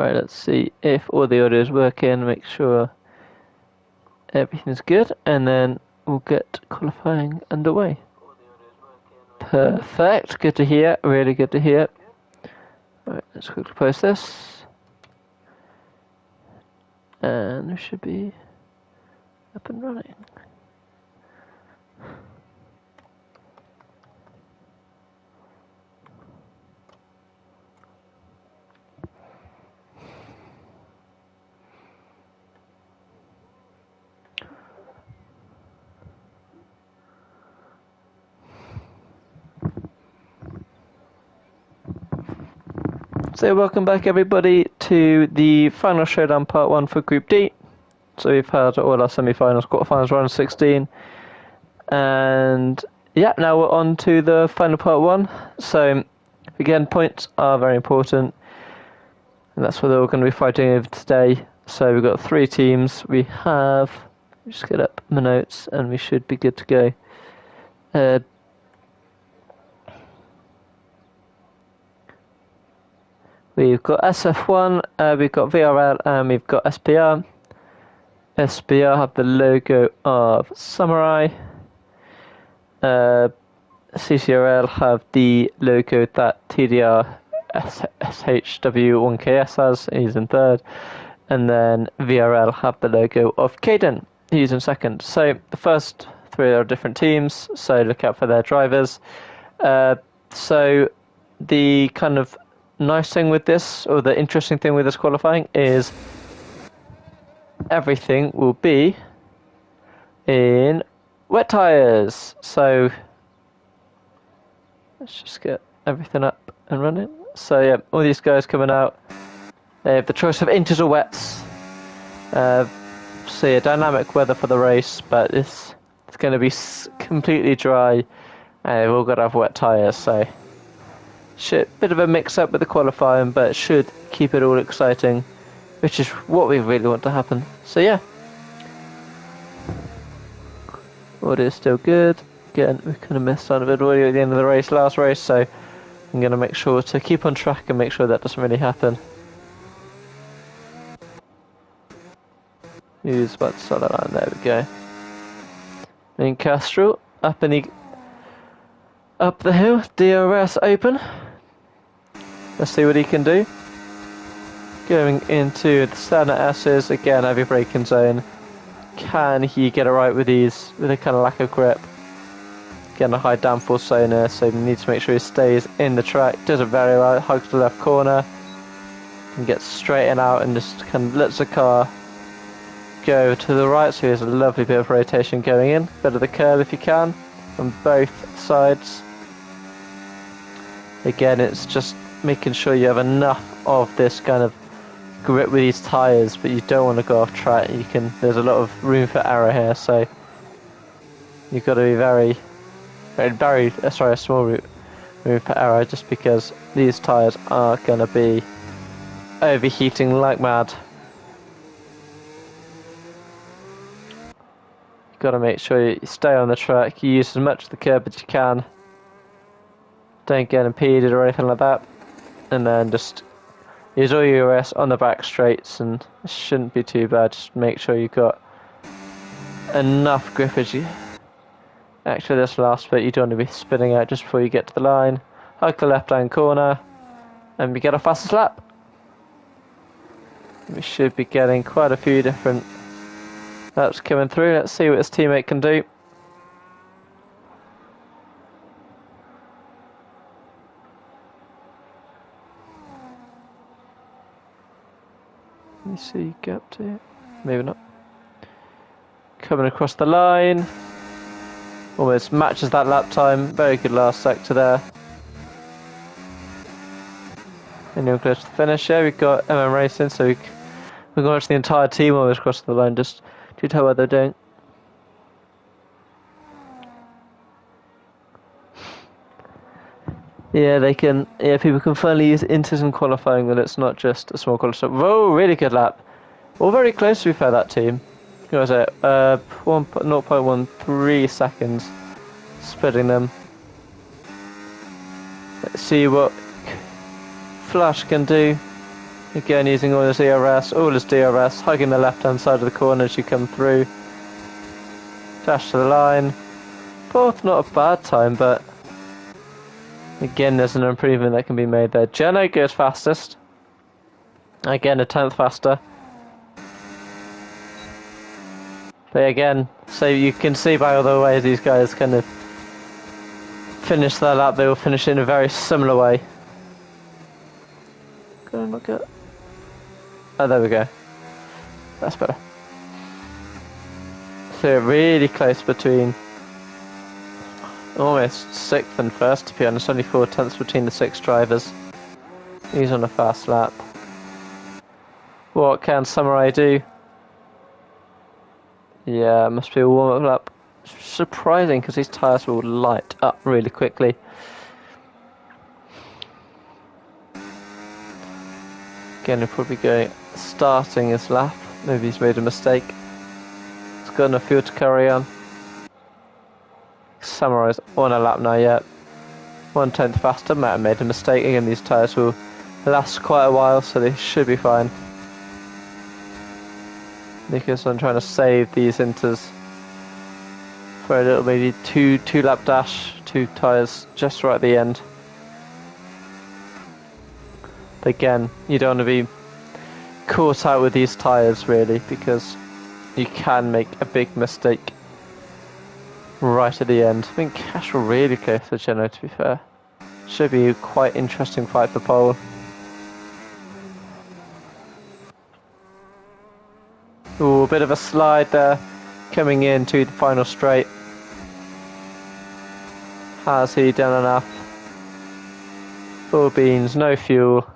Right, let's see if all the audio is working, make sure everything's good, and then we'll get qualifying underway. Perfect, good to hear, really good to hear. Right, let's quickly post this. And we should be up and running. So welcome back everybody to the final showdown part 1 for Group D. So we've had all our semi-finals, quarterfinals, round of 16. And yeah, now we're on to the final part 1. So again, points are very important. And that's what we're going to be fighting over today. So we've got 3 teams. We have, just get up my notes and we should be good to go. We've got SF1, we've got VRL, and we've got SPR. SPR have the logo of Samurai. CCRL have the logo that TDR SHW1KS has, he's in third. And then VRL have the logo of Caden, he's in second. So the first 3 are different teams, so look out for their drivers. So the kind of nice thing with this, or the interesting thing with this qualifying, is everything will be in wet tyres. So let's just get everything up and running. So yeah, all these guys coming out, they have the choice of inters or wets. So yeah, dynamic weather for the race, but it's going to be completely dry, and we've all got to have wet tyres, so bit of a mix-up with the qualifying, but it should keep it all exciting, which is what we really want to happen. So yeah, audio is still good. Again, we kind of missed out a bit of audio at the end of the race, last race, so I'm going to make sure to keep on track and make sure that doesn't really happen. Who's about to start that line? There we go. In Castro, up the hill, DRS open. Let's see what he can do. Going into the standard S's, again, heavy braking zone. Can he get it right with these, with a kind of lack of grip? Again, a high downforce zone here, so he needs to make sure he stays in the track. Does it very well, hugs the left corner, and gets straightened out and just kind of lets the car go to the right, so he has a lovely bit of rotation going in. Bit of the curve if you can, on both sides. Again, it's just making sure you have enough of this kind of grip with these tyres, but you don't want to go off track. There's a lot of room for error here, so you've got to be a small room for error, just because these tyres are going to be overheating like mad. You've got to make sure you stay on the track, you use as much of the curb as you can, don't get impeded or anything like that, and then just use all your EOS on the back straights, and it shouldn't be too bad. Just make sure you've got enough grip as you. Actually, this last bit you don't want to be spinning out just before you get to the line. Hug the left hand corner, and we get a fastest lap. We should be getting quite a few different laps coming through. Let's see what his teammate can do. Let me see, get up to it. Maybe not. Coming across the line. Almost matches that lap time. Very good last sector there. Anyone close to the finish? Yeah, we've got Racing, so we can watch the entire team almost across the line just to tell what they're doing. Yeah, people can finally use inters in qualifying, that it's not just a small qualifying. Whoa, really good lap. All very close to be fair, that team. What was it? 0.13 seconds splitting them. Let's see what Flash can do. Again, using all his DRS, hugging the left-hand side of the corner as you come through. Dash to the line. Both not a bad time, but again, there's an improvement that can be made there. Jenna goes fastest. Again, a 10th faster. But again, so you can see by all the ways these guys kind of finish their lap, they will finish in a very similar way. Go and look at... Oh, there we go. That's better. So really close between almost 6th and 1st, to be honest. Only 4/10 between the 6 drivers. He's on a fast lap. What can Samurai do? Yeah, it must be a warm-up lap. Surprising, because these tyres will light up really quickly. Again, he'll probably go starting his lap. Maybe he's made a mistake. He's got enough fuel to carry on. Samurai's on a lap now, yet. 1/10 faster, might have made a mistake. Again, these tyres will last quite a while, so they should be fine. Because I'm trying to save these inters for a little maybe two lap dash, 2 tyres just right at the end. But again, you don't want to be caught out with these tyres really, because you can make a big mistake right at the end. I think Cash will really go for Geno, to be fair. Should be a quite interesting fight for pole. Ooh, a bit of a slide there, coming into the final straight. Has he done enough? 4 beans, no fuel.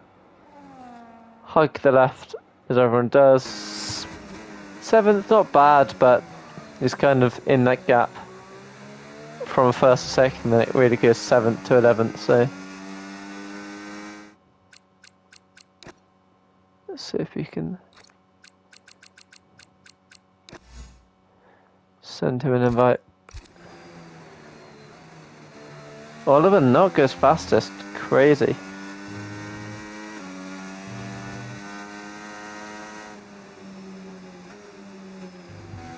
Hug the left, as everyone does. 7th, not bad, but he's kind of in that gap from 1st to 2nd, then it really goes 7th to 11th, so. Let's see if we can send him an invite. Oliver not goes fastest, crazy.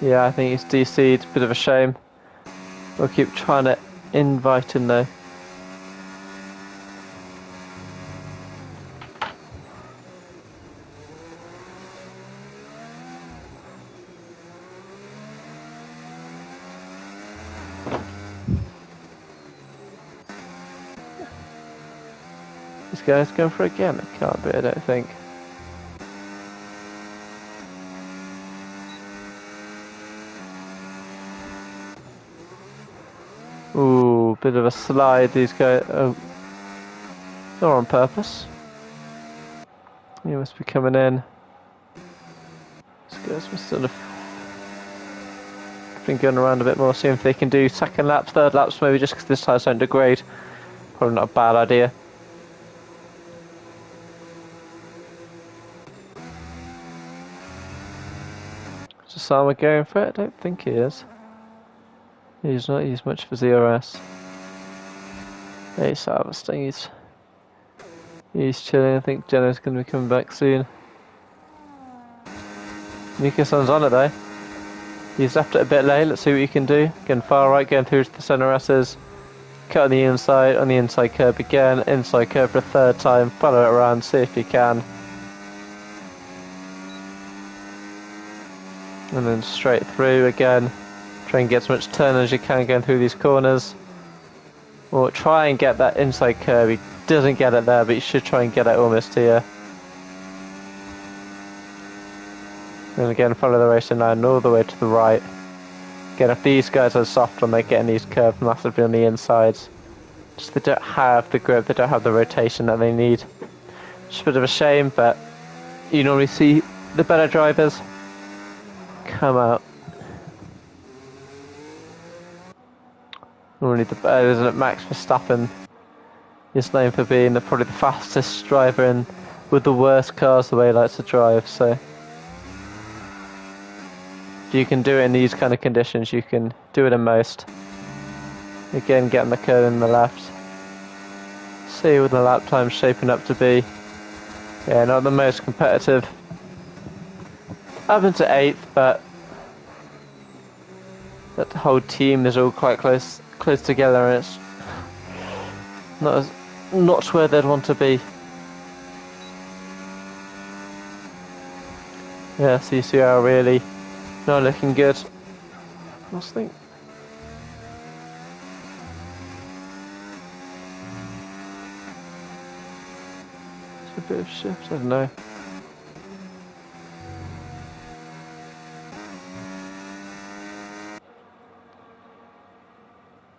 Yeah, I think he's DC'd, bit of a shame. We'll keep trying to invite him though. This guy's going for it again? It can't be, I don't think. Ooh, bit of a slide, these guys. Oh, not on purpose. He must be coming in. These guys must have been going around a bit more, seeing if they can do 2nd laps, 3rd laps, maybe just because this tyres don't degrade. Probably not a bad idea. Is Osama going for it? I don't think he is. He's not used much for ZRS. He's harvesting, he's chilling. I think Jenna's going to be coming back soon. Mika-san's on it though. He's left it a bit late, let's see what he can do. Again, far right, going through to the centre S's. Cut on the inside curb again, inside curb for a 3rd time, follow it around, see if he can. And then straight through again. Try and get as much turn as you can going through these corners. Or try and get that inside curb. He doesn't get it there, but you should try and get it almost here. And again, follow the racing line all the way to the right. Again, if these guys are soft on, they're getting these curves massively on the insides. Just they don't have the grip, they don't have the rotation that they need. Just a bit of a shame, but you normally see the better drivers come out. Normally isn't it Max Verstappen is known for being probably the fastest driver and with the worst cars the way he likes to drive, so if you can do it in these kind of conditions, you can do it in most. Again, getting the curve in the left. See what the lap time's shaping up to be. Yeah, not the most competitive. Up into 8th, but that whole team is all quite close together, and it's not where they'd want to be. Yeah, CCR really not looking good. I think. It's a bit of shift, I don't know.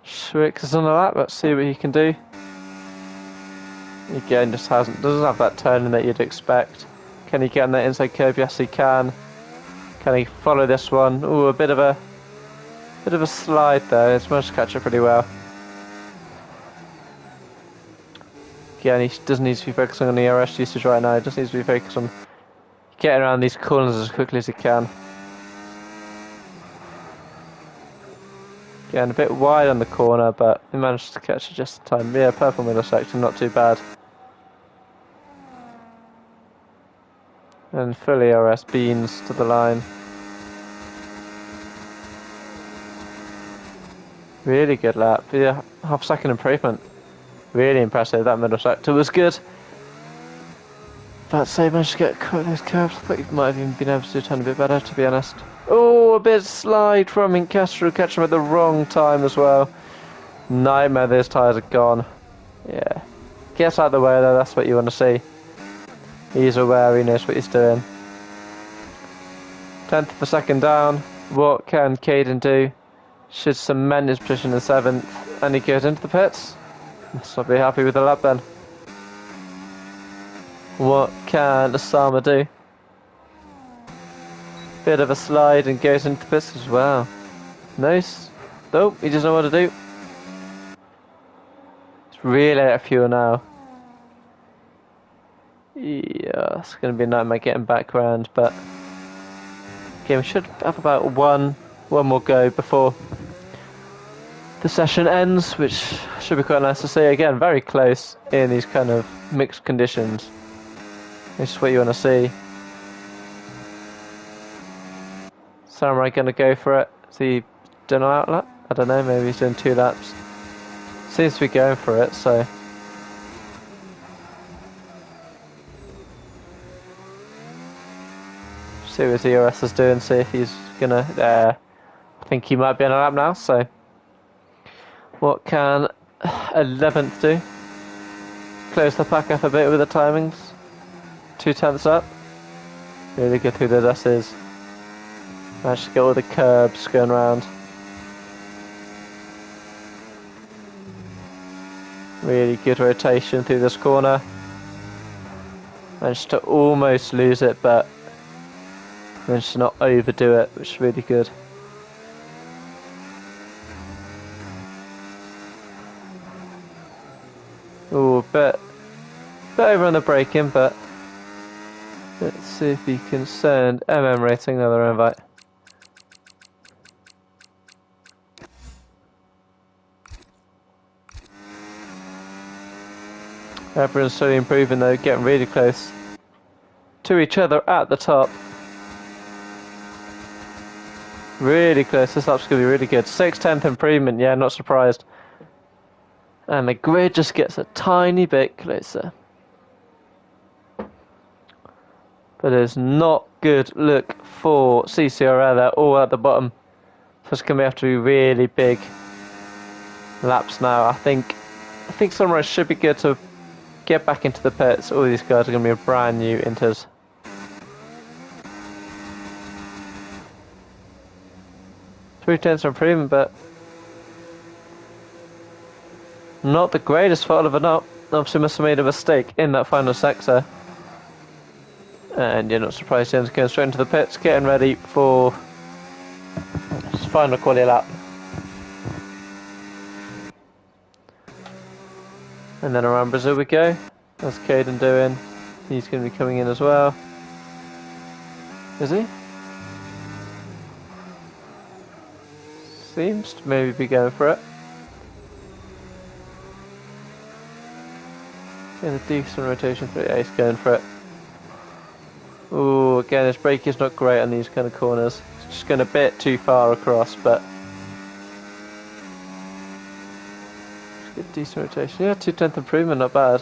Schwick is on the lap, let's see what he can do. Again, just doesn't have that turning that you'd expect. Can he get on that inside curve? Yes, he can. Can he follow this one? Ooh, a bit of a slide there. He's managed to catch it pretty well. Again, he doesn't need to be focusing on the ERS usage right now. He just needs to be focused on getting around these corners as quickly as he can. Again, a bit wide on the corner, but he managed to catch it just in time. Yeah, purple middle section, not too bad. And full ERS beans to the line. Really good lap. Yeah, half-second improvement. Really impressive. That middle sector was good. But so managed to get those curves. I thought you might have even been able to do a tiny bit better, to be honest. Oh, a bit slide from Incastro. Catch him at the wrong time as well. Nightmare, those tyres are gone. Yeah. Gets out of the way though, that's what you want to see. He's aware, he knows what he's doing. 10th of a second down. What can Caden do? Should cement his position in 7th. And he goes into the pits. Must not be happy with the lap then. What can Osama do? Bit of a slide and goes into the pits as well. Nice. Nope, he doesn't know what to do. It's really out of fuel now. Yeah, it's going to be a nightmare getting back round, but okay, we should have about one more go before the session ends, which should be quite nice to see. Again, very close in these kind of mixed conditions. This is what you want to see. Samurai going to go for it. Is he doing an outlap? I don't know, maybe he's doing 2 laps. Seems to be going for it, so. See what his ERS is doing, see if he's gonna. I think he might be on a lap now, so. What can 11th do? Close the pack up a bit with the timings. 2/10 up. Really good through the S's. Managed to get all the curbs going round. Really good rotation through this corner. Managed to almost lose it, but managed to not overdo it, which is really good. Ooh, a bit over on the braking, but let's see if he can send rating another invite. Everyone's slowly improving though, getting really close to each other at the top. Really close, this lap's going to be really good. 6/10 improvement, yeah, not surprised. And the grid just gets a tiny bit closer. But it's not good look for CCRL, they're all at the bottom. So it's going to have to be really big laps now. I think Sunrise should be good to get back into the pits. All these guys are going to be brand new inters. Three tenths of improvement, but not the greatest for Oliver Knott. Obviously must have made a mistake in that final sector. And you're not surprised James going straight into the pits, getting ready for his final quali lap. And then around Brazil we go. That's Caden doing. He's going to be coming in as well. Is he? Seems to maybe be going for it. Getting a decent rotation for it. Yeah, he's going for it. Ooh, again, his brake is not great on these kind of corners. It's just going a bit too far across, but good, decent rotation. Yeah, 2/10 improvement, not bad.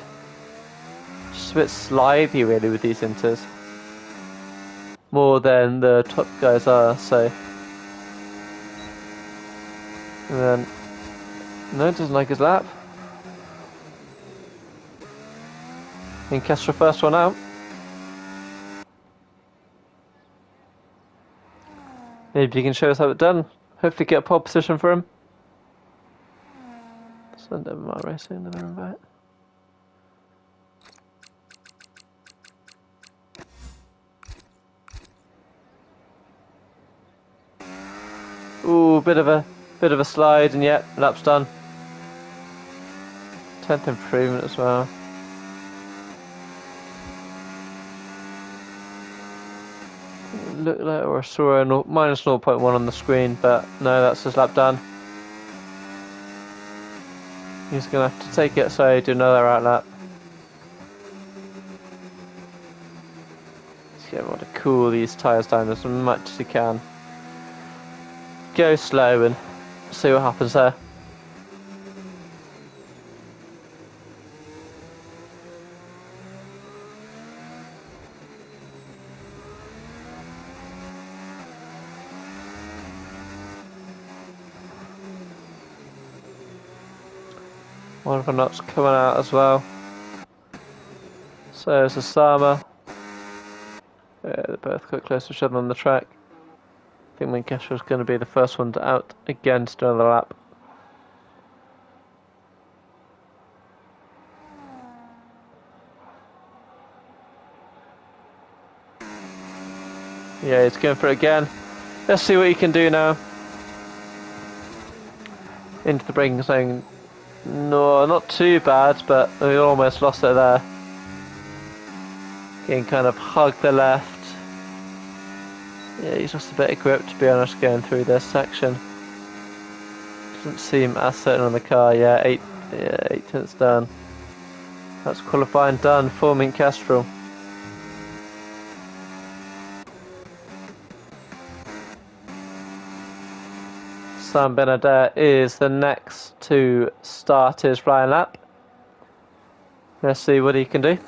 Just a bit slidey really with these inters. More than the top guys are, so. And then, no, doesn't like his lap. And Castro first one out. Maybe he can show us how it's done. Hopefully get a pole position for him. Send over my racing, another invite. Ooh, bit of a slide, and yet lap's done. 10th improvement as well. It looked like I saw a minus 0.1 on the screen, but no, that's his lap done. He's gonna have to take it, so do another out lap. Let's get everyone to cool these tyres down as much as he can. Go slow and see what happens there. One of the nuts coming out as well. So it's a Sama. Yeah, they're both quite close to each other on the track. I think Castro's going to be the first one out again to do another lap. Yeah, he's going for it again. Let's see what he can do now. Into the braking zone. No, not too bad, but we almost lost it there. He can kind of hug the left. Yeah, he's lost a bit of grip, to be honest, going through this section. Doesn't seem as certain on the car. Yeah, 8/10 down. That's qualifying done for Mint Castrol. Sam Benedette is the next to start his flying lap. Let's see what he can do.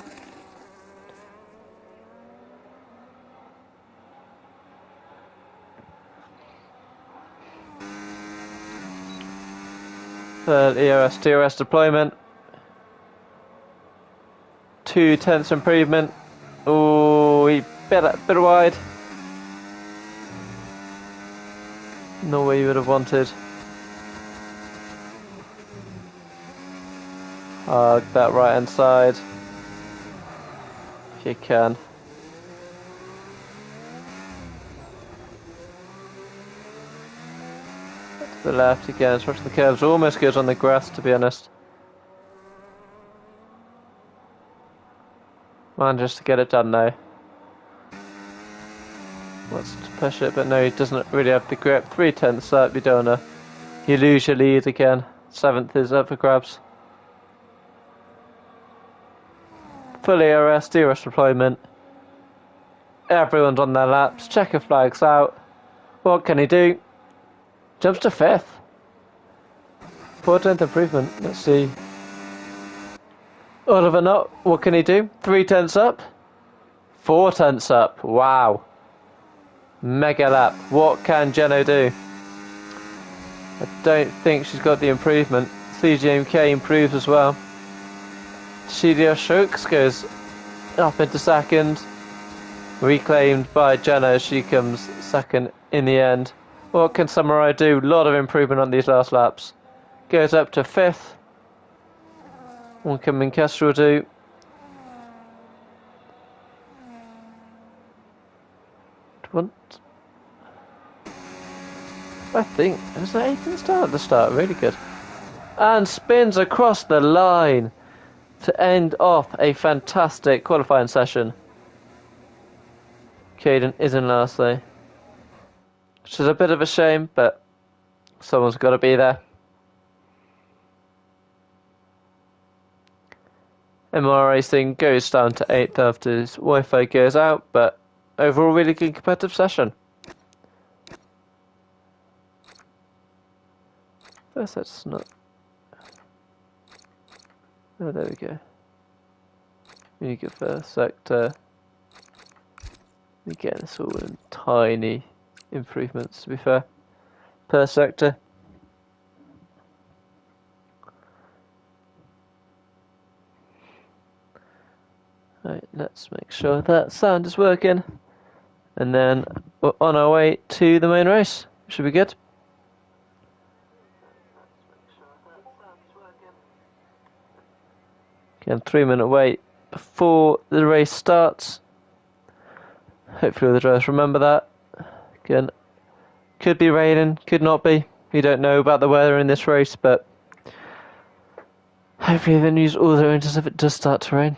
Third ERS DRS deployment. 2/10 improvement. Oh, he bit wide. Not what you would have wanted. Hug that right hand side if you can. To the left again, especially the curves almost goes on the grass, to be honest. Manages to get it done though. Wants to push it, but no, he doesn't really have the grip. 3/10 up, you don't wanna. You lose your lead again. 7th is up for grabs. Full ERS, DRS deployment. Everyone's on their laps. Checker flags out. What can he do? Jumps to 5th. 4/10 improvement. Let's see. Oliver Knott, what can he do? 3/10 up. 4/10 up. Wow. Mega lap. What can Jeno do? I don't think she's got the improvement. CGMK improves as well. Shidia Shokes goes up into second. Reclaimed by Jeno. She comes second in the end. What can Samurai do? A lot of improvement on these last laps. Goes up to 5th. What can Minkestrel do? I think it was the 8th start at the start, really good. And spins across the line to end off a fantastic qualifying session. Caden is in last though, which is a bit of a shame, but someone's got to be there. MR Racing goes down to 8th after his Wi-Fi goes out, but overall really good competitive session. First, that's not. Oh, there we go. Really good first sector. Again, it's all in tiny improvements, to be fair, per sector. Right, let's make sure that sound is working. And then we're on our way to the main race. Should be good. Again, 3-minute wait before the race starts. Hopefully all the drivers remember that. Again, could be raining, could not be. We don't know about the weather in this race, but hopefully they use all their engines if it does start to rain.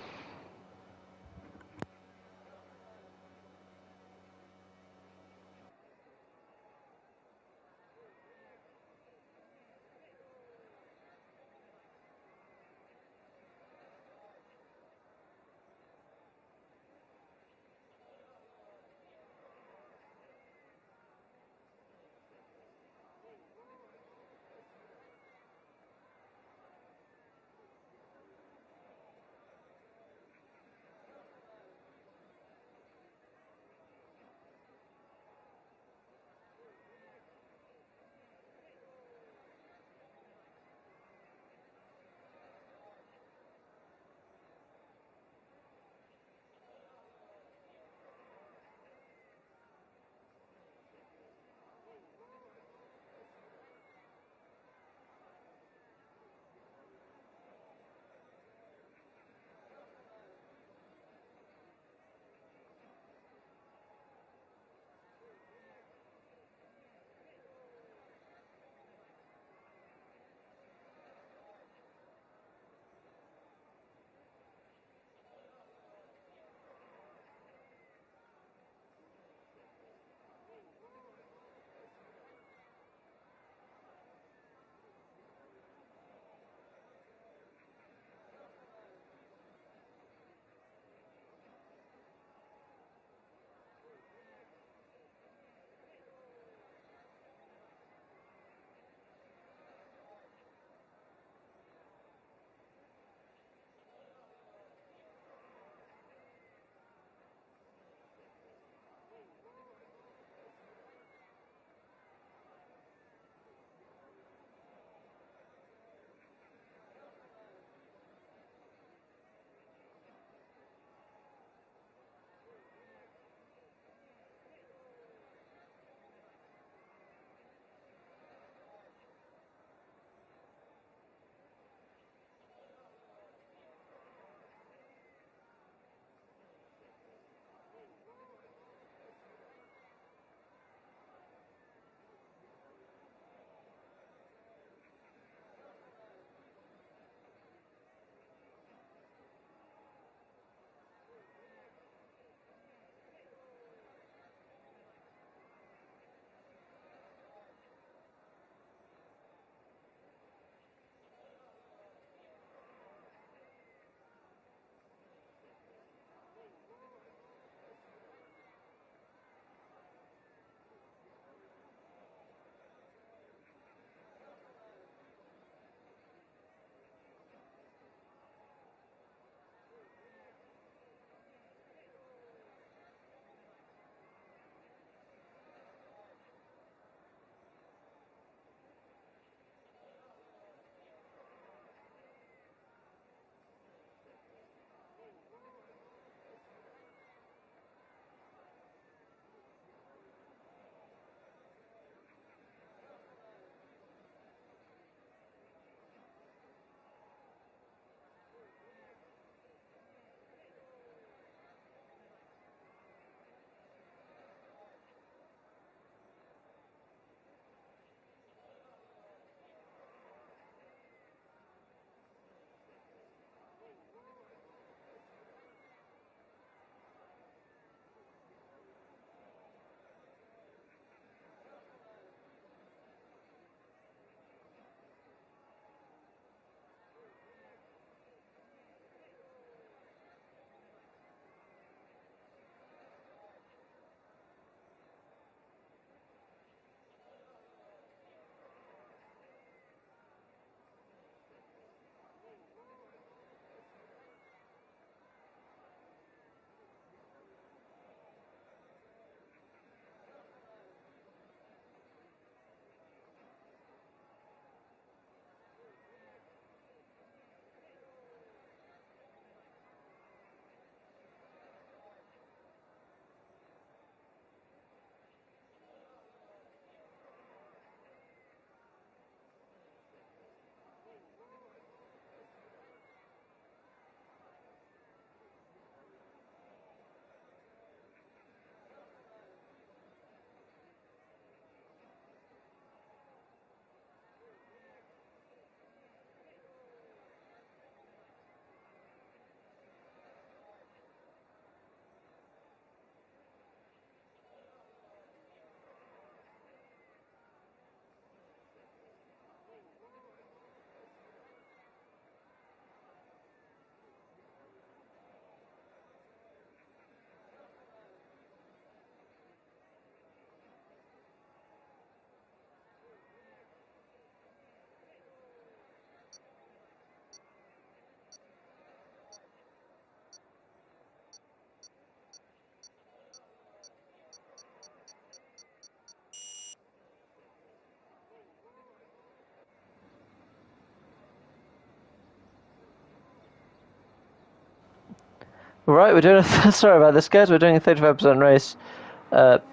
Right, we're doing sorry about this, guys. We're doing a 35% race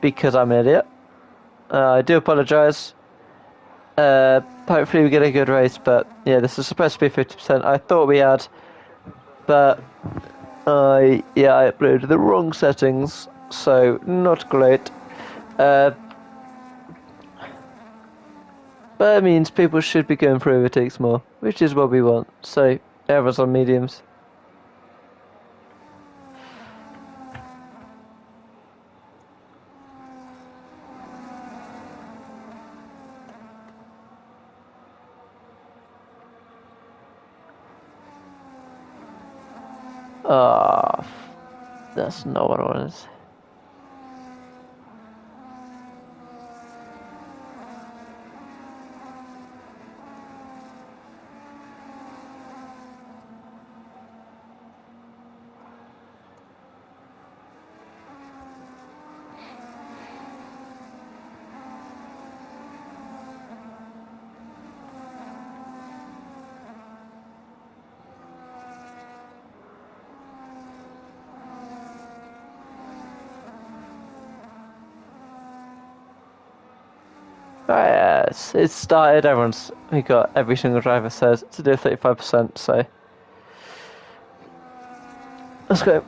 because I'm an idiot. I do apologise. Hopefully we get a good race, but yeah, this is supposed to be 50%. I thought we had, but I uploaded the wrong settings, so not great. But it means people should be going for overtakes more, which is what we want. So everyone's on mediums. Ah, that's not what I wanted. Yes, it started. We got every single driver says to do 35%. So let's go.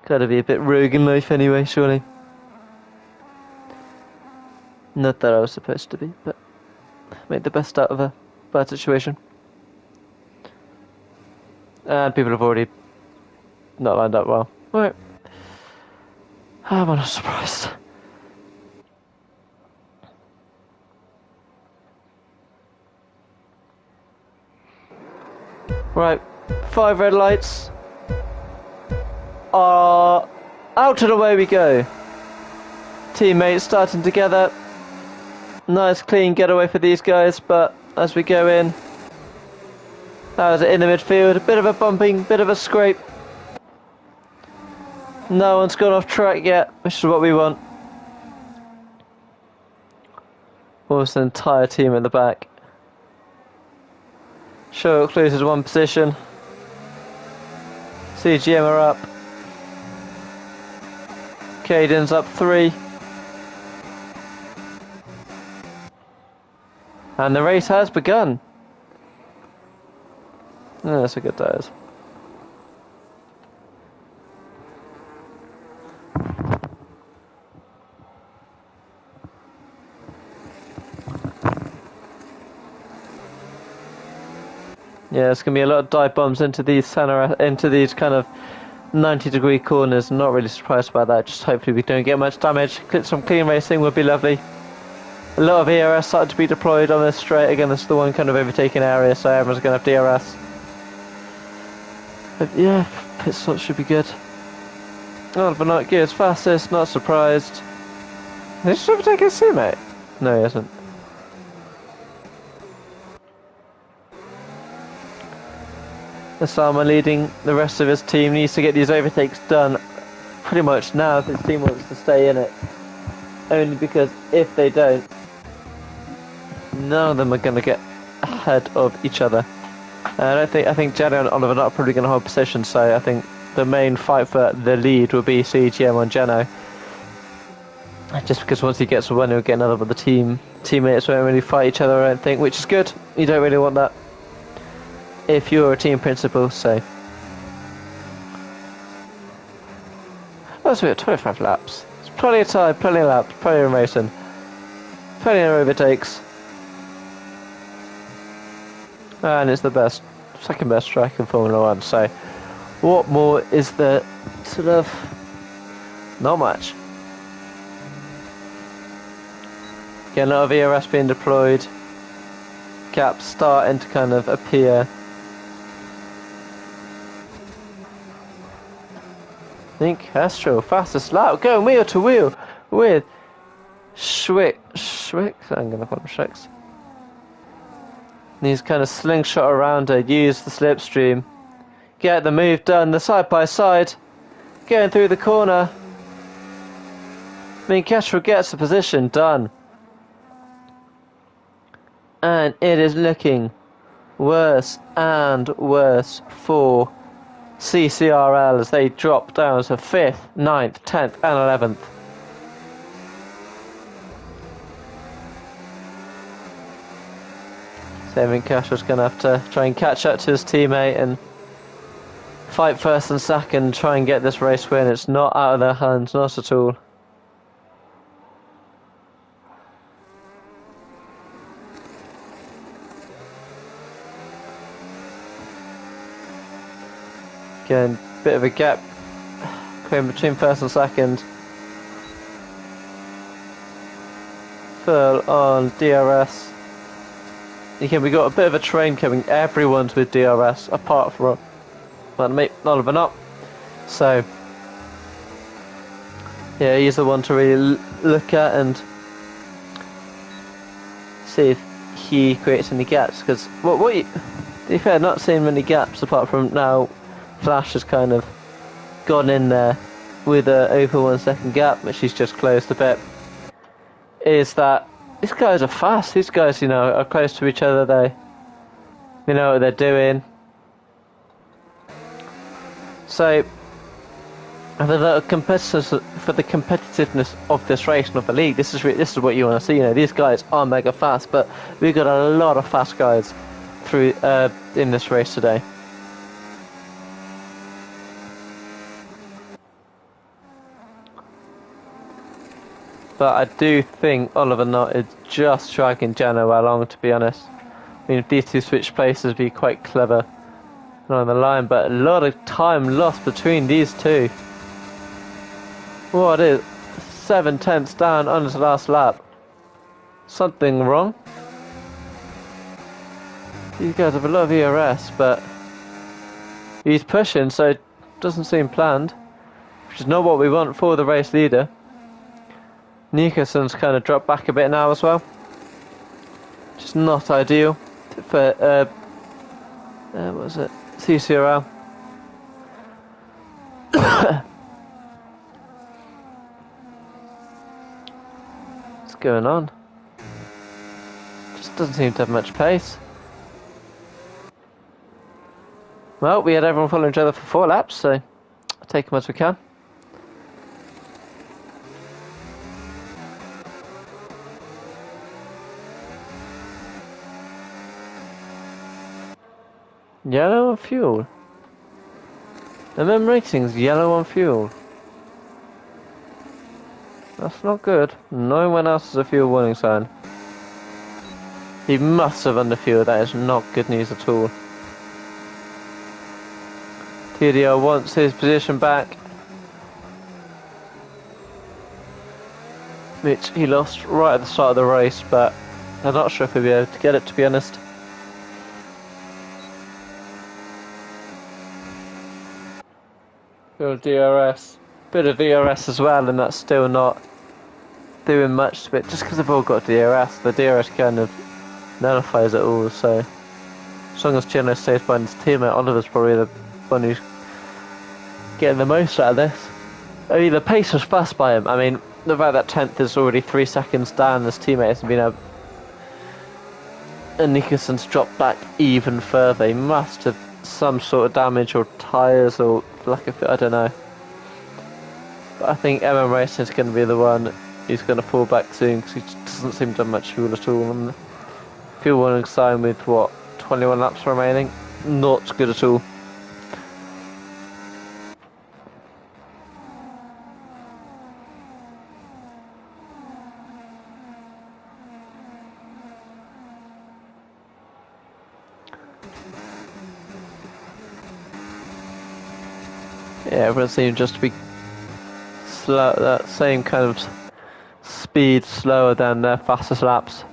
Gotta be a bit rogue in life anyway, surely. Not that I was supposed to be, but made the best out of a bad situation. And people have already not lined up well. Right. I'm not surprised. Right, 5 red lights are out and away we go. Teammates starting together. Nice clean getaway for these guys, but as we go in, that was in the midfield, a bit of a bumping, bit of a scrape. No one's gone off track yet, which is what we want. Almost the entire team at the back. Sherlock loses 1 position. CGM are up. Caden's up 3. And the race has begun. Oh, that's a good tires. Yeah, it's gonna be a lot of dive bombs into these kind of 90-degree corners. I'm not really surprised by that. Just hopefully we don't get much damage. Some clean racing would be lovely. A lot of ERS started to be deployed on this straight. Again, this is the one kind of overtaking area, so everyone's gonna have DRS. But yeah, pit stop should be good. Oh, but not good. Fastest, not surprised. Did he just overtake his teammate? No, he hasn't. Osama leading the rest of his team, needs to get these overtakes done pretty much now if his team wants to stay in it. Only because if they don't, none of them are going to get ahead of each other. I think Jenna and Oliver are not probably going to hold position, so I think the main fight for the lead will be CGM on Jeno. Just because once he gets one, he'll get another, but the teammates won't really fight each other, I don't think, which is good. You don't really want that if you're a team principal, so. Oh, so we got 25 laps. It's plenty of time, plenty of laps, plenty of racing, plenty of overtakes. And it's the second best track in Formula 1, so what more is there sort of? Not much. Again, a lot of ERS being deployed. Gaps starting to kind of appear. I think Astro, fastest lap, going wheel to wheel with Schwick, I'm going to call him Schwicks. And he's kind of slingshot around her, use the slipstream, get the move done, the side by side, going through the corner. I mean, Kestrel gets the position done. And it is looking worse and worse for CCRL as they drop down to 5th, 9th, 10th and 11th. Damien Casher's going to have to try and catch up to his teammate and fight first and second, try and get this race win. It's not out of their hands, not at all. Again, bit of a gap between first and second. Full on DRS. Again, we got a bit of a train coming. Everyone's with DRS apart from, well, mate, Oliver not. So yeah, he's the one to really look at and see if he creates any gaps. Because to be fair, not seeing many gaps apart from now. Flash has kind of gone in there with a over 1 second gap, which he's just closed a bit. Is that these guys are fast? These guys, you know, are close to each other. They know what they're doing. So for the competitiveness of this race and of the league, this is what you want to see. You know, these guys are mega fast, but we've got a lot of fast guys through in this race today. But I do think Oliver Knott is just dragging Genoa along, to be honest. I mean, if these two switch places, would be quite clever on the line, but a lot of time lost between these two. What is 7/10 down on his last lap? Something wrong? These guys have a lot of ERS, but he's pushing, so it doesn't seem planned, which is not what we want for the race leader. Nicholson's kind of dropped back a bit now as well, which is not ideal for what was it? CCRL. What's going on? Just doesn't seem to have much pace. Well, we had everyone following each other for 4 laps, so I'll take them as we can. Yellow on fuel. MM Racing's yellow on fuel. That's not good. No one else has a fuel warning sign. He must have underfueled. That is not good news at all. TDL wants his position back, which he lost right at the start of the race, but I'm not sure if he'll be able to get it, to be honest. DRS, bit of DRS as well, and that's still not doing much to it. Just because they've all got DRS, the DRS kind of nullifies it all. So as long as Chino stays behind his teammate, Oliver's probably the one who's getting the most out of this. I mean, the pace was fast by him. I mean, the fact that 10th is already 3 seconds down, his teammate hasn't been able, and Nicholson's dropped back even further. He must have some sort of damage or tyres or lack of fit, I don't know. But I think MM Racing is going to be the one who's going to fall back soon, because he doesn't seem to have much fuel at all. And fuel warning sign with what, 21 laps remaining? Not good at all. Yeah, everyone seems just to be slow, that same kind of speed, slower than their fastest laps.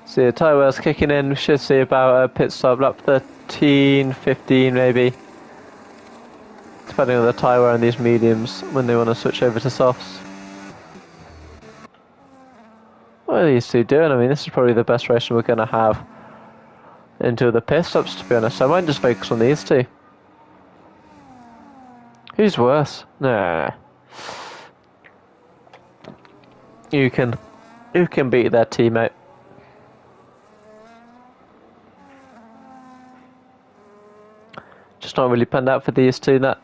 See the tyre wear's kicking in. We should see about a pit stop lap 13, 15 maybe, depending on the tyre wear on these mediums when they want to switch over to softs. What are these two doing? I mean, this is probably the best race we're going to have until the pit stops, to be honest. I might just focus on these two. Who's worse? Nah. Who can beat their teammate? it's not really panned out for these two. That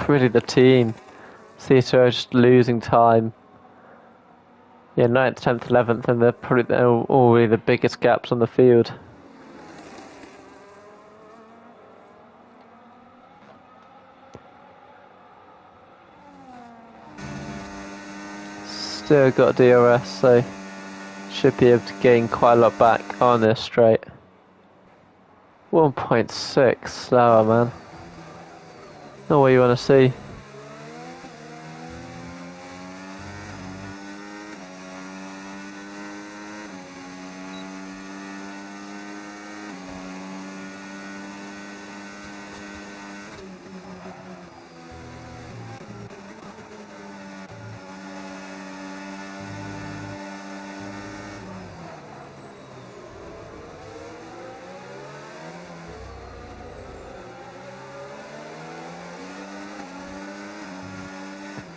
really the team. These two are just losing time. Yeah, 9th, 10th, 11th, and they're all really the biggest gaps on the field. Still got DRS, so should be able to gain quite a lot back on this straight. 1.6 slower, man. Not what you want to see.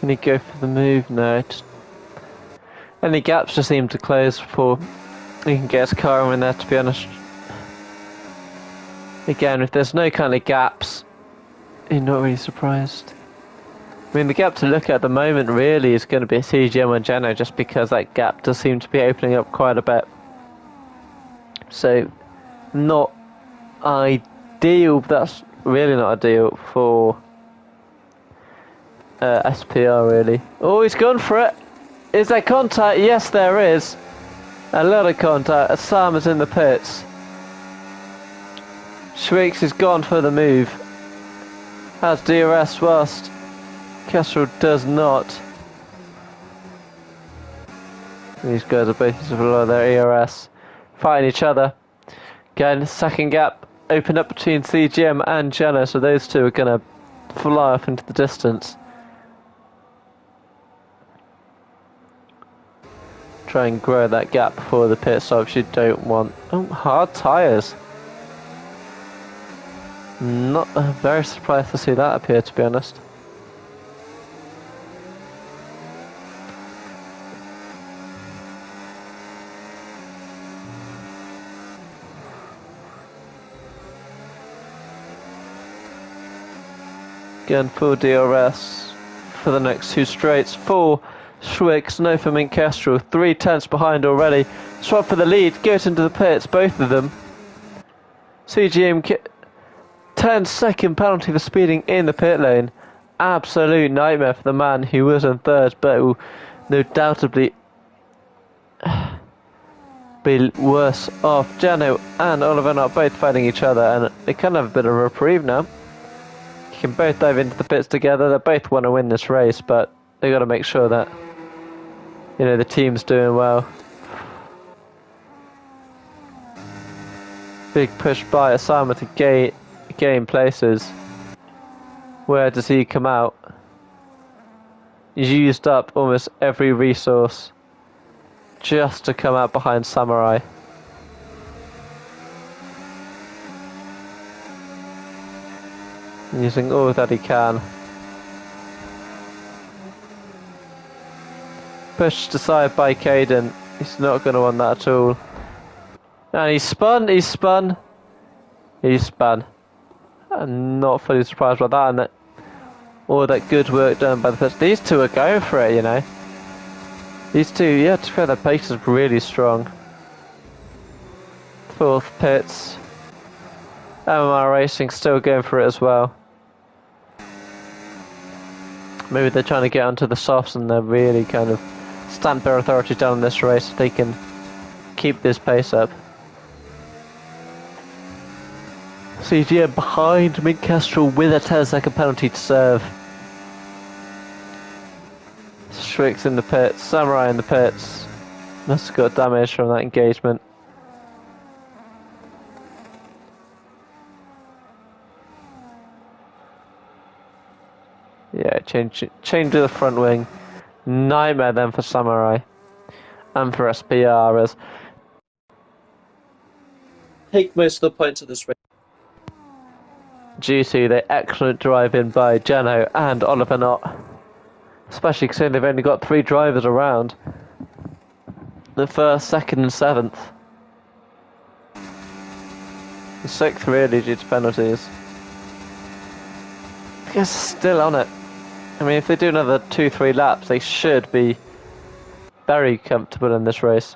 Can he go for the move? No. Any gaps just seem to close before he can get his car in there, to be honest. Again, if there's no kind of gaps, you're not really surprised. I mean, the gap to look at the moment really is going to be CGM and Jeno, just because that gap does seem to be opening up quite a bit. So, not ideal, but that's really not ideal for SPR really. Oh, he's gone for it. Is there contact? Yes, there is. A lot of contact. Osama's in the pits. Shrieks is gone for the move. Has DRS whilst Kestrel does not. These guys are both below their ERS. Fighting each other. Again, second gap opened up between CGM and Jeno, so those two are going to fly off into the distance. Try and grow that gap before the pit stops. You don't want hard tyres. Not very surprised to see that appear, to be honest. Again, full DRS for the next two straights. Full Schwicks, no for Mint Kestrel, 3/10 behind already. Swap for the lead, get into the pits, both of them. CGM 10-second penalty for speeding in the pit lane. Absolute nightmare for the man who was in third, but will no doubtably be worse off. Jeno and Oliver are both fighting each other, and they kind of have a bit of a reprieve now. You can both dive into the pits together. They both want to win this race, but they got to make sure that, you know, the team's doing well. Big push by Osama to gain places. Where does he come out? He's used up almost every resource just to come out behind Samurai. Using all that he can. Pushed aside by Caden. He's not going to want that at all. And he spun. I'm not fully surprised by that, and that all that good work done by the pits. These two are going for it, you know. These two, yeah, to fair, their pace is really strong. Fourth pits. MMR Racing still going for it as well. Maybe they're trying to get onto the softs and they're really kind of stamp their authority down in this race so they can keep this pace up. CGM behind Mint Kestrel with a 10-second penalty to serve. Strix in the pits, Samurai in the pits. Must have got damage from that engagement. Yeah, change to the front wing. Nightmare then for Samurai. And for SPR as take most of the points of this race due to the excellent drive-in by Jeno and Oliver Knott. Especially considering they've only got 3 drivers around. The first, second and 7th. The 6th really due to penalties. guys are still on it. I mean, if they do another 2-3 laps, they should be very comfortable in this race.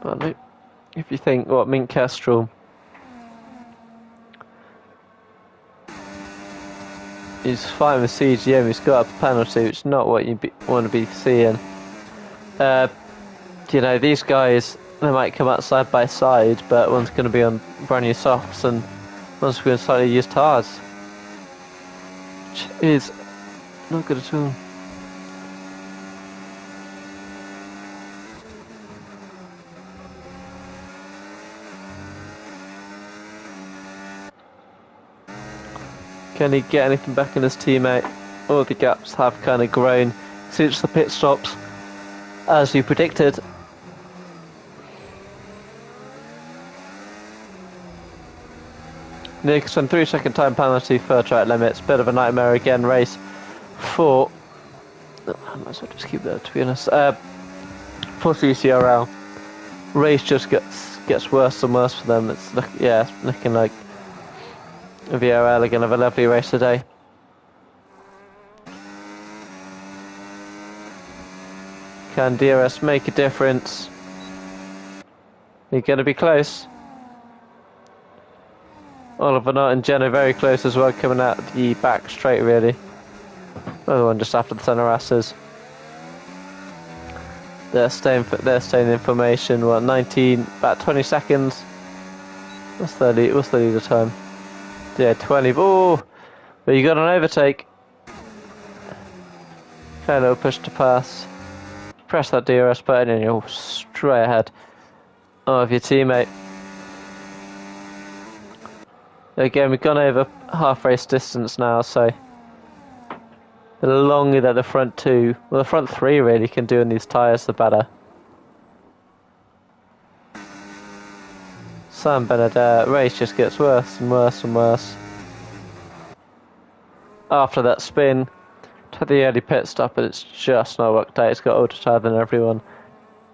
But if you think, what, Mint Kestrel, he's fighting with CGM, he's got a penalty, which is not what you want to be seeing. You know, these guys, they might come out side by side, but one's going to be on brand new softs and one's going to slightly used hard. Which is not good at all. Can he get anything back in his teammate? All the gaps have kind of grown since the pit stops, as you predicted. Nicholson, 3-second time penalty for track limits. Bit of a nightmare again. Race for. I might as well just keep that, to be honest. For CCRL, race just gets worse and worse for them. It's looking like VRL are going to have a lovely race today. Can DRS make a difference? You're going to be close. Oliver Knott and Jenna very close as well, coming out the back straight really. Another one just after the centre asses. They're staying in formation. What, 19, about 20 seconds. What's the leader time? Yeah, 20. Oh, but you got an overtake. Okay, a little push to pass. Press that DRS button and you're straight ahead of your teammate. Again, we've gone over half race distance now, so the longer that the front two, well, the front three really can do in these tyres, the better. Sam Benedette, race just gets worse and worse and worse. After that spin, to the early pit stop, and it's just not worked out. He's got older tyre than everyone,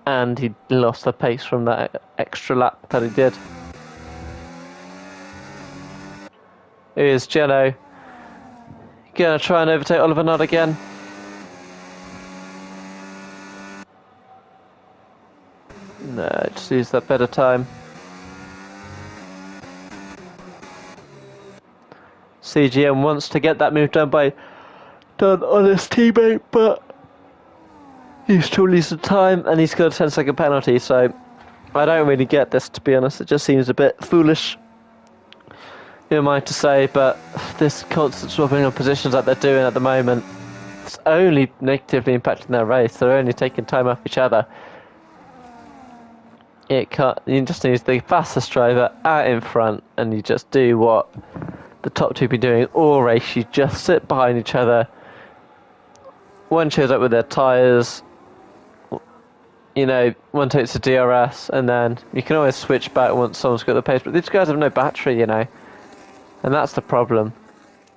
and he lost the pace from that extra lap that he did. Here's Geno. Gonna try and overtake Oliver Knott again. No, just use that better time. CGM wants to get that move done on his teammate, but he still loses time and he's got a 10-second penalty, so I don't really get this, to be honest. It just seems a bit foolish. Who am I to say, but this constant swapping of positions that they're doing at the moment, it's only negatively impacting their race. They're only taking time off each other. You just need the fastest driver out in front, and you just do what the top two be doing all race. You just sit behind each other. One shows up with their tyres, you know, one takes a DRS, and then you can always switch back once someone's got the pace, but these guys have no battery, you know. And that's the problem.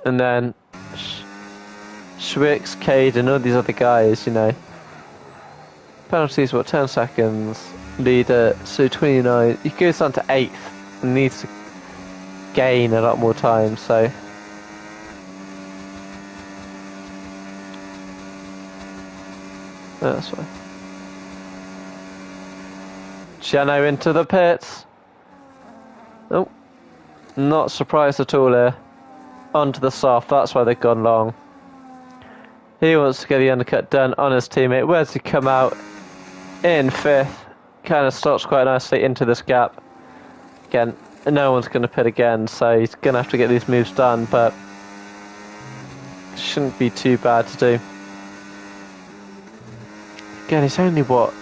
And then Schwicks, Cade and all these other guys, you know. Penalties, what, 10 seconds. Leader, so 29. He goes on to 8th and needs to gain a lot more time, so. That's why. Geno into the pits. Oh. Not surprised at all here. Onto the soft, that's why they've gone long. He wants to get the undercut done on his teammate. Where's he come out? In 5th. Kind of slots quite nicely into this gap. Again, no one's going to pit again, so he's going to have to get these moves done, but shouldn't be too bad to do. Again, he's only, what,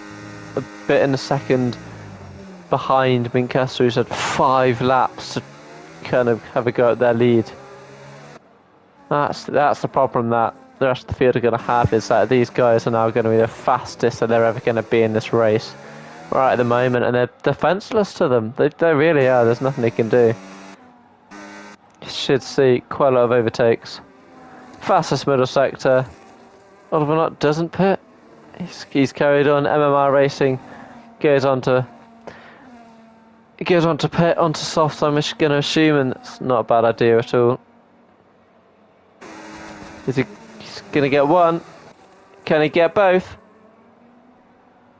a bit in a second behind Minkester, who's had 5 laps to kind of have a go at their lead. That's the problem that the rest of the field are going to have, is that these guys are now going to be the fastest that they're ever going to be in this race right at the moment, and they're defenceless to them. They really are. There's nothing they can do. You should see quite a lot of overtakes. Fastest middle sector. Oliver Knott doesn't pit. He goes on to pit, onto soft, I'm just going to assume, and it's not a bad idea at all. He's going to get one. Can he get both?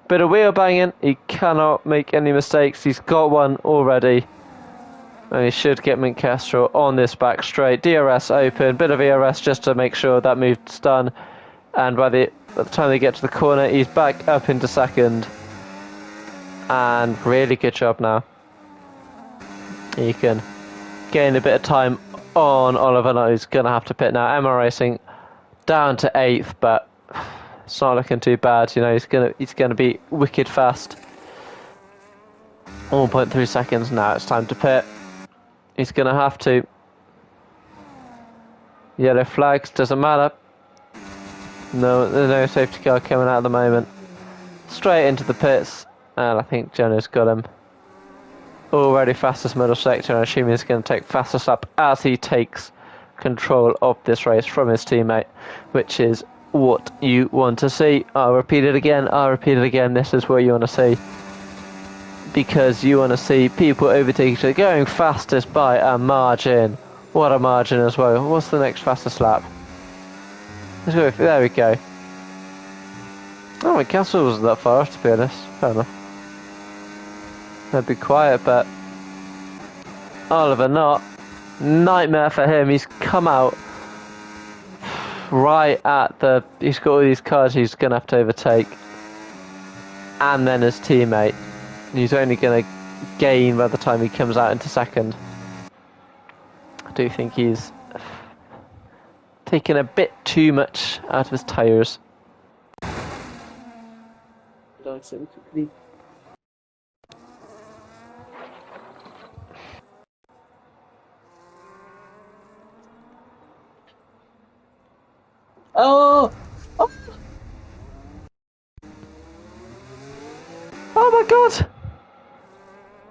Bit of wheel banging. He cannot make any mistakes. He's got one already. And he should get Mincastro on this back straight. DRS open. Bit of ERS just to make sure that move's done. And by the time they get to the corner, he's back up into second. And really good job now. He can gain a bit of time on Oliver. Now he's going to have to pit now. MR Racing down to 8th, but it's not looking too bad. You know, he's gonna be wicked fast. 1.3 seconds now. It's time to pit. He's gonna have to. Yellow flags, doesn't matter. No, there's no safety car coming out at the moment. Straight into the pits, and I think Jono's got him. Already fastest middle sector, and I assume he's going to take fastest lap as he takes control of this race from his teammate, which is what you want to see. I'll repeat it again. This is what you want to see, because you want to see people overtake each other, going fastest by a margin. What a margin as well. What's the next fastest lap? Let's go. There we go. Oh, my castle wasn't that far, to be honest. Fair enough. I'd be quiet, but Oliver not. Nightmare for him. He's come out right at the. He's got all these cars he's going to have to overtake, and then his teammate. He's only going to gain by the time he comes out into second. I do think he's taken a bit too much out of his tyres. Oh! Oh! Oh my god!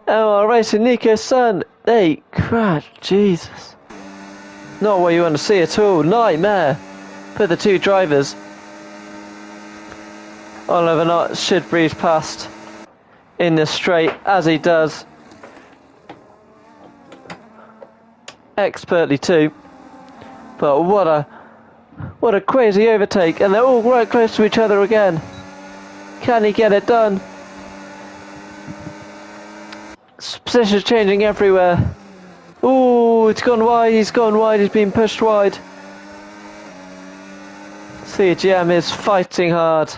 Oh, racing Nico's son! Hey, crap, Jesus. Not what you want to see at all. Nightmare for the two drivers. Oliver Knott should breeze past in the straight, as he does. Expertly too. But what a crazy overtake, and they're all right close to each other again. Can he get it done? Positions changing everywhere. Ooh, it's gone wide, he's been pushed wide. CGM is fighting hard.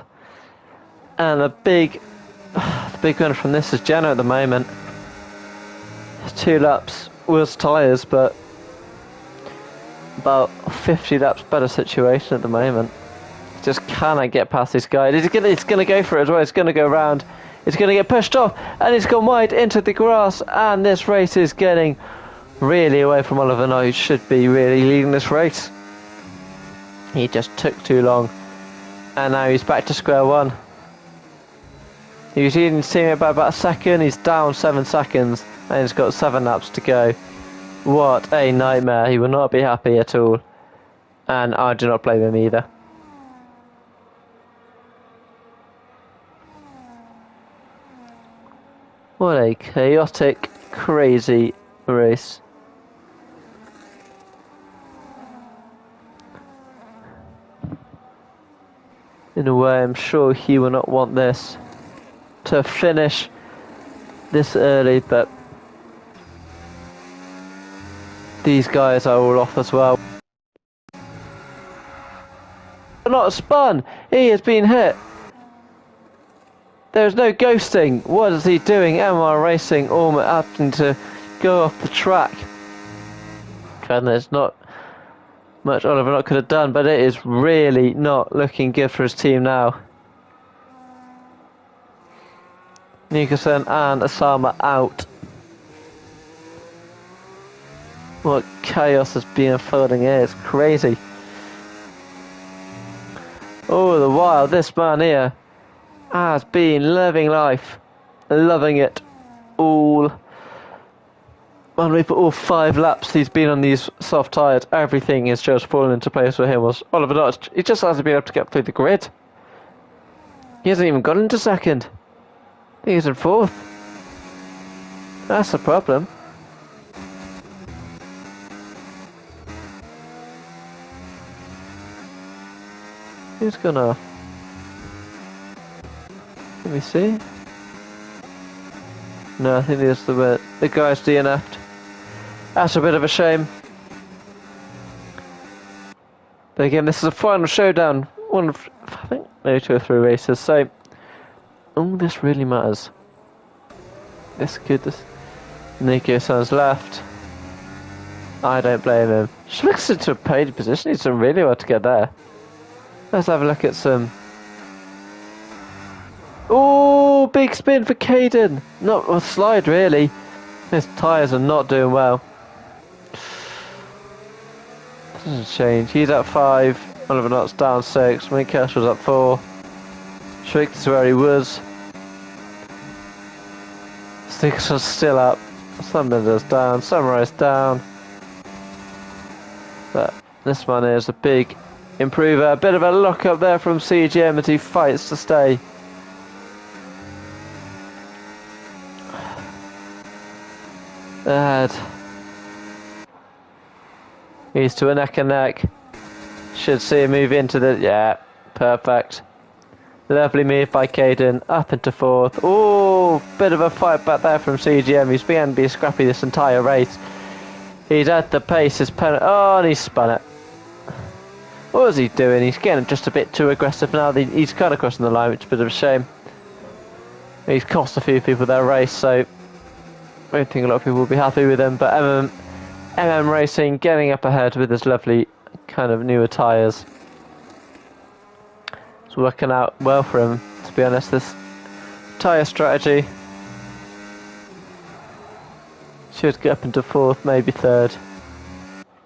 And the big winner from this is Jenna at the moment. 2 laps, worse tyres, but about 50 laps better situation at the moment. Just cannot get past this guy. He's gonna go for it as well. It's gonna go around. It's gonna get pushed off, and it's gone wide into the grass. And this race is getting really away from Oliver Knott, who should be really leading this race. He just took too long, and now he's back to square one. He was leading his teammate by about a second. He's down 7 seconds, and he's got 7 laps to go. What a nightmare. He will not be happy at all. And I do not blame him either. What a chaotic, crazy race. In a way, I'm sure he will not want this to finish this early, but these guys are all off as well. Not spun. He has been hit. There's no ghosting. What is he doing? MR Racing almost having to go off the track. And there's not much Oliver Knott could have done, but it is really not looking good for his team now. Nicholson and Osama out. What chaos has been unfolding here. It's crazy. Oh, the while this man here has been living life, loving it all. When we put all 5 laps he's been on these soft tyres, everything is just falling into place for him. Was Oliver Knott, he just hasn't been able to get through the grid. He hasn't even got into second. I think he's in 4th. That's the problem. Who's gone off? Let me see. No, I think it's the guy's DNF'd. That's a bit of a shame. But again, this is a final showdown. One of, I think, maybe 2 or 3 races. So, all this really matters. This could. Nico San's left. I don't blame him. She looks into a paid position. He's done really well to get there. Let's have a look at some. Oh, big spin for Caden. Not a slide, really. His tyres are not doing well. Doesn't change. He's at 5. Oliver Knott's down 6. Minkesh was at 4. Schwick is where he was. Sticks are still up. Sunder's down. Sunrise down. But this one is a big improver. A bit of a lock up there from CGM as he fights to stay. Ahead. He's to a neck and neck. Should see him move into the... Yeah, perfect. Lovely move by Caden. Up into 4th. Oh, bit of a fight back there from CGM. He's began to be scrappy this entire race. He's at the pace. His pen. Oh, and he spun it. What was he doing? He's getting just a bit too aggressive now. He's kind of crossing the line, which is a bit of a shame. He's cost a few people their race, so I don't think a lot of people will be happy with him. But MM Racing getting up ahead with his lovely kind of newer tyres. It's working out well for him, to be honest, this tyre strategy. Should get up into 4th, maybe 3rd,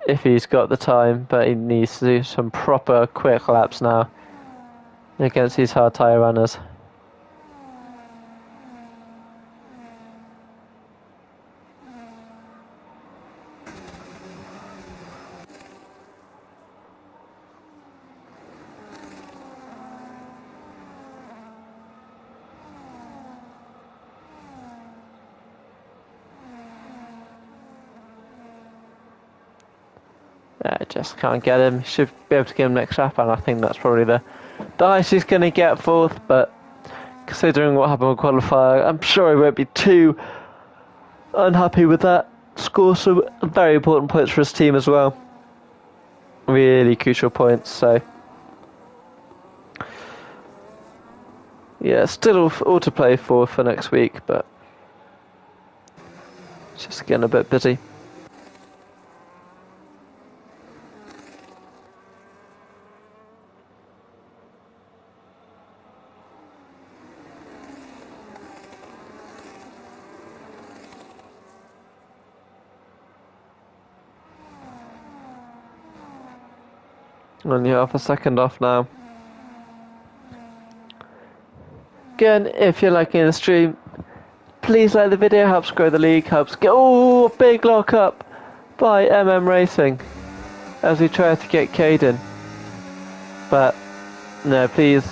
if he's got the time, but he needs to do some proper quick laps now against these hard tyre runners. Just can't get him. Should be able to get him next lap, and I think that's probably the highest he's going to get, 4th. But considering what happened with qualifier, I'm sure he won't be too unhappy with that. Score some very important points for his team as well. Really crucial points. So yeah, still all to play for next week, but just getting a bit busy. And you have a second off now. Again, if you're liking the stream, please like the video, helps grow the league, helps get... Oh, big lock up by MM Racing as we try to get Caden. But, no, please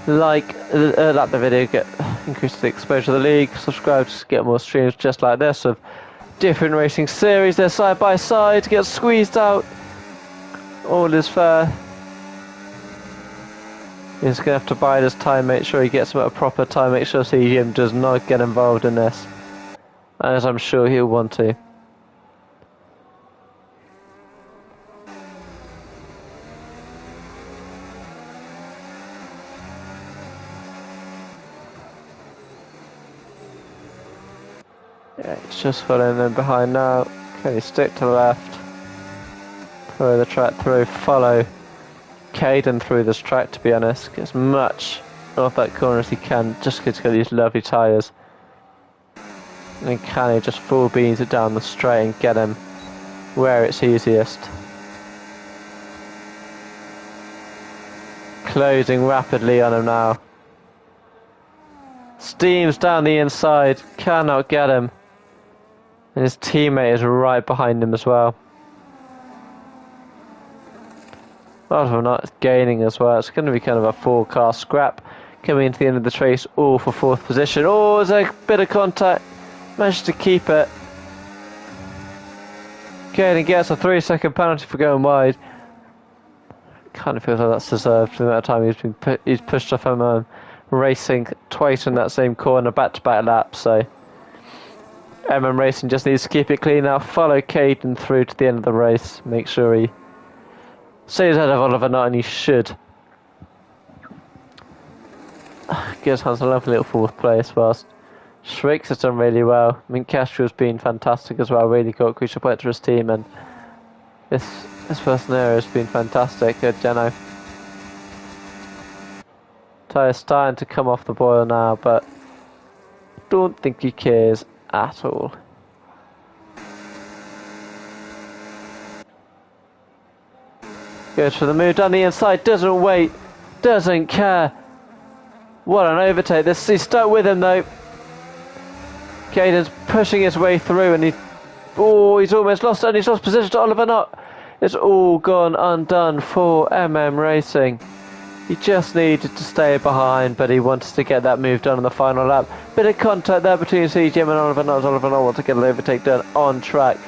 like the video, increase the exposure of the league, subscribe to get more streams just like this of different racing series. They're side by side, get squeezed out. All is fair. He's going to have to bide his time, make sure he gets him at a proper time, make sure CGM does not get involved in this, as I'm sure he'll want to. Yeah, he's just following them behind now. Can he stick to the left? Throw the track through, follow Caden through this track, to be honest. Get as much off that corner as he can, just because he's got these lovely tyres. And can he just full beans it down the straight and get him where it's easiest. Closing rapidly on him now. Steams down the inside, cannot get him. And his teammate is right behind him as well. Oliver not gaining as well. It's going to be kind of a 4-car scrap coming into the end of the race, all for 4th position. Oh, there's a bit of contact. Managed to keep it. Caden gets a 3-second penalty for going wide. Kind of feels like that's deserved for the amount of time he's pushed off him racing twice in that same corner, back-to-back laps. So Racing just needs to keep it clean now. Follow Caden through to the end of the race. Make sure he stays ahead of Oliver Nutt, and he should. Gives Hans a lovely little 4th place, whilst Schwicks has done really well. I mean, Castro's been fantastic as well. Really got a crucial point to his team, and this first area has been fantastic. Geno. Tyre's starting to come off the boil now, but don't think he cares at all. Goes for the move down the inside, doesn't wait, doesn't care. What an overtake. He's stuck with him though. Caden's pushing his way through, and he's almost lost it, and he's lost position to Oliver Nutt. It's all gone undone for Racing. He just needed to stay behind, but he wanted to get that move done on the final lap. Bit of contact there between CGM and Oliver Nutt. Oliver Nutt wants to get an overtake done on track.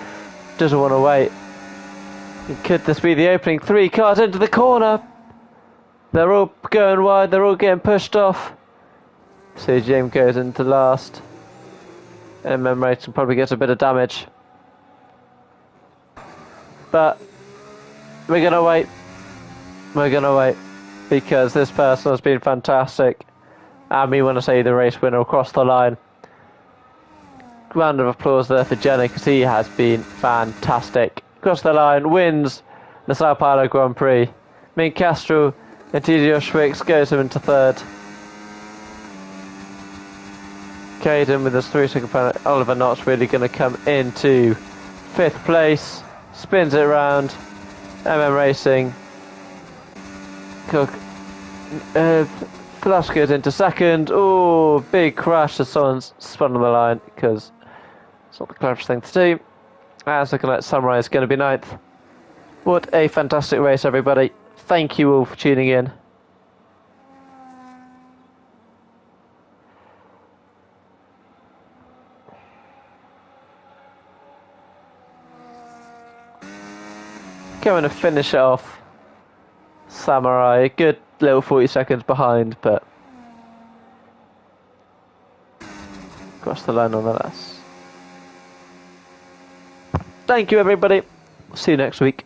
Doesn't want to wait. Could this be the opening? 3 cars into the corner. They're all going wide. They're all getting pushed off. CGM goes into last. Racing probably gets a bit of damage. But we're going to wait. We're going to wait. Because this person has been fantastic. And we want to say the race winner across the line. Round of applause there for Jenny, because he has been fantastic. Across the line, wins the Sao Paulo Grand Prix. Min Castro and Tidio Schwicks goes him into 3rd. Caden with his 3-second penalty. Oliver Nutt's really going to come into 5th place. Spins it around. Racing. Cook. Flash goes into 2nd. Oh, big crash as someone's spun on the line, because it's not the cleverest thing to do. As looking like Samurai is going to be 9th. What a fantastic race, everybody. Thank you all for tuning in. Going to finish it off. Samurai, a good little 40 seconds behind, but across the line nonetheless. Thank you, everybody. See you next week.